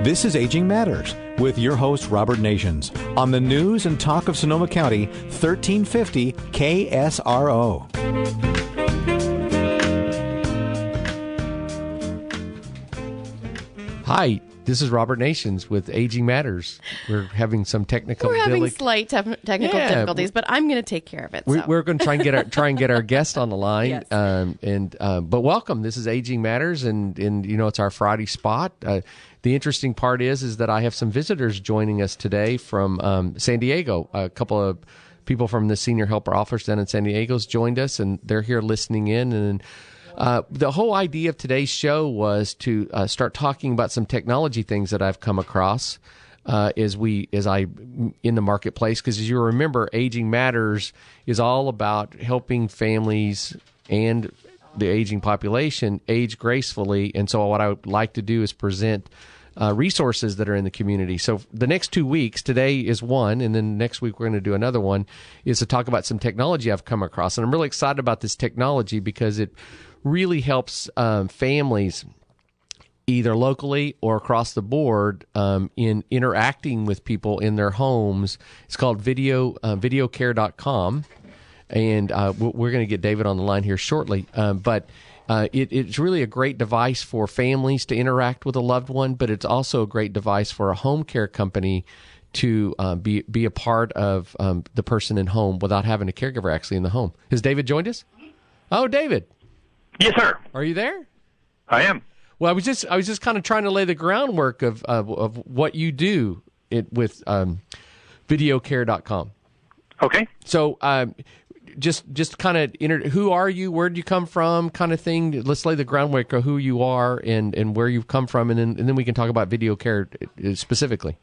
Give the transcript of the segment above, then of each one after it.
This is Aging Matters with your host, Robert Nations, on the news and talk of Sonoma County, 1350 KSRO. Hi, this is Robert Nations with Aging Matters. We're having some technical slight technical difficulties, but I'm going to take care of it. We're going to try and get our guest on the line. Yes. But welcome. This is Aging Matters, and you know it's our Friday spot. The interesting part is that I have some visitors joining us today from San Diego. A couple of people from the Senior Helper Office down in San Diego's joined us, and they're here listening in. And the whole idea of today's show was to start talking about some technology things that I've come across as I in the marketplace. Because as you remember, Aging Matters is all about helping families and the aging population age gracefully. And so what I would like to do is present resources that are in the community. So the next 2 weeks, today is one, and then next week we're going to do another one, is to talk about some technology I've come across. And I'm really excited about this technology because it really helps families either locally or across the board in interacting with people in their homes. It's called videocare.com. And we're going to get David on the line here shortly. But it's really a great device for families to interact with a loved one, but it's also a great device for a home care company to be a part of the person in home without having a caregiver actually in the home. Has David joined us? Oh, David. Yes, sir. Are you there? I am. Well, I was just kind of trying to lay the groundwork of what you do with videocare.com. Okay. So just kind of who are you, where did you come from, kind of thing. Let's lay the groundwork of who you are and where you've come from, and then we can talk about video care specifically.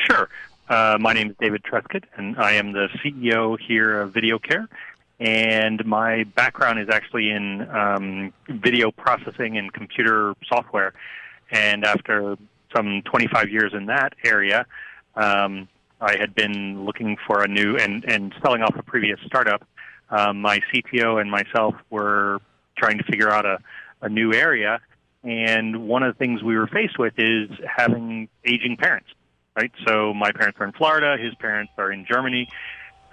Sure. My name is David Truscott, and I am the CEO here of Video Care. And my background is actually in video processing and computer software. And after some 25 years in that area, I had been looking for a new and selling off a previous startup. My CTO and myself were trying to figure out a new area. And one of the things we were faced with is having aging parents, right? So my parents are in Florida. His parents are in Germany.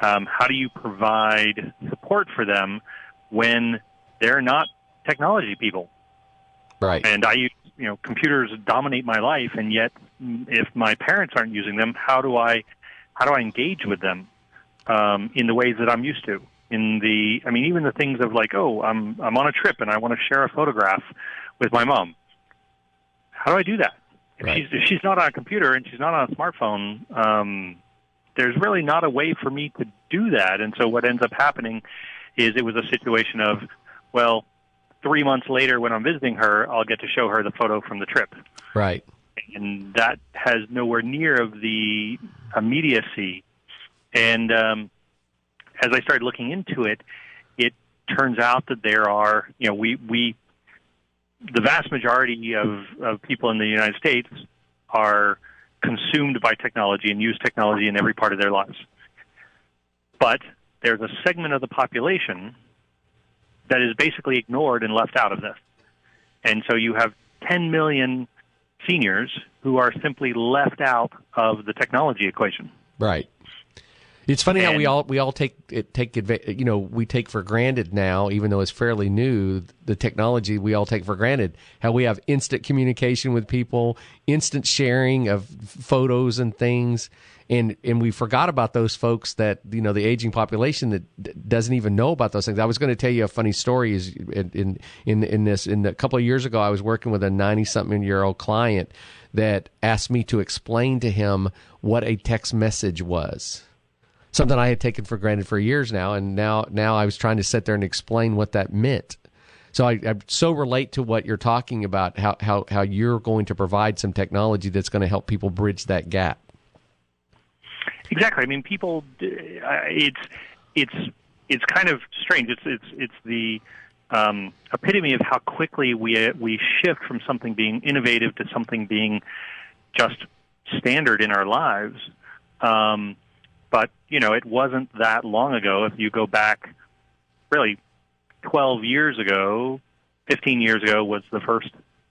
How do you provide support for them when they're not technology people? Right. And computers dominate my life, and yet if my parents aren't using them, how do I engage with them in the ways that I'm used to? Even the things of like, I'm on a trip and I want to share a photograph with my mom. How do I do that? Right. If she's not on a computer and she's not on a smartphone, there's really not a way for me to do that. And so what ends up happening is it was a situation of, 3 months later when I'm visiting her, I'll get to show her the photo from the trip. Right. And that has nowhere near of the immediacy. And as I started looking into it, it turns out that there are, the vast majority of people in the United States are consumed by technology and use technology in every part of their lives. But there's a segment of the population that is basically ignored and left out of this. And so you have 10 million seniors who are simply left out of the technology equation. Right. It's funny how we all take we take for granted now, even though it's fairly new, the technology we all take for granted. How we have instant communication with people, instant sharing of photos and things, and we forgot about those folks that the aging population that doesn't even know about those things. I was going to tell you a funny story. Is in a couple of years ago, I was working with a 90-something-year-old client that asked me to explain to him what a text message was. Something I had taken for granted for years now, and now I was trying to sit there and explain what that meant. So I so relate to what you're talking about, how you're going to provide some technology that's going to help people bridge that gap. Exactly. I mean, people. It's kind of strange. It's the epitome of how quickly we shift from something being innovative to something being just standard in our lives. But, it wasn't that long ago. If you go back really 12 years ago, 15 years ago was the first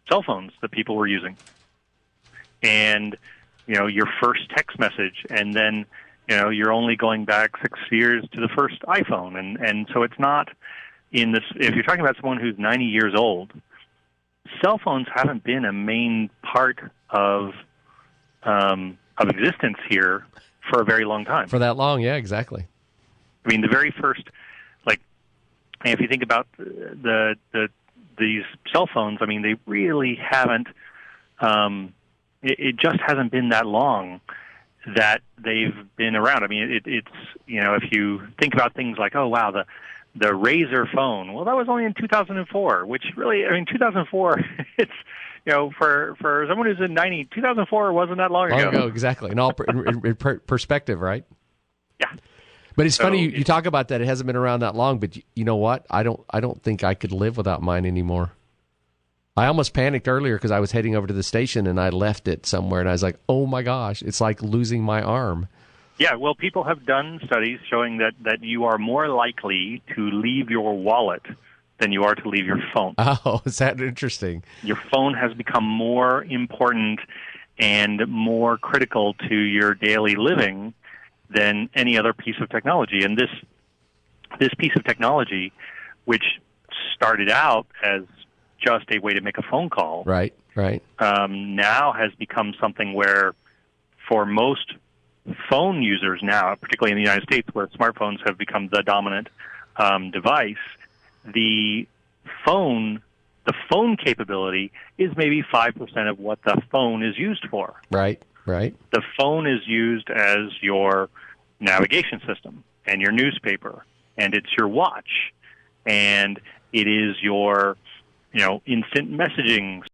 cell phones that people were using. and your first text message, and then you're only going back 6 years to the first iPhone, and so it's not in this. If you're talking about someone who's 90 years old, cell phones haven't been a main part of existence here for a very long time. For that long, yeah, exactly. I mean, the very first, if you think about these cell phones, I mean, they really haven't. It just hasn't been that long that they've been around. I mean, it's if you think about things like, oh wow, the Razor phone. Well, that was only in 2004, which really, I mean, 2004. It's for someone who's in 90, 2004 wasn't that long ago. Exactly. In all perspective, right? Yeah. But it's funny you talk about that. It hasn't been around that long, but you know what? I don't think I could live without mine anymore. I almost panicked earlier because I was heading over to the station and I left it somewhere, and I was like, "Oh my gosh, it's like losing my arm." Yeah, well, people have done studies showing that you are more likely to leave your wallet than you are to leave your phone. Oh, is that interesting? Your phone has become more important and more critical to your daily living than any other piece of technology. And this piece of technology, which started out as just a way to make a phone call, right, now has become something where, for most phone users now, particularly in the United States, where smartphones have become the dominant device, the phone capability is maybe 5% of what the phone is used for. Right. The phone is used as your navigation system and your newspaper, and it's your watch, and it is your instant messaging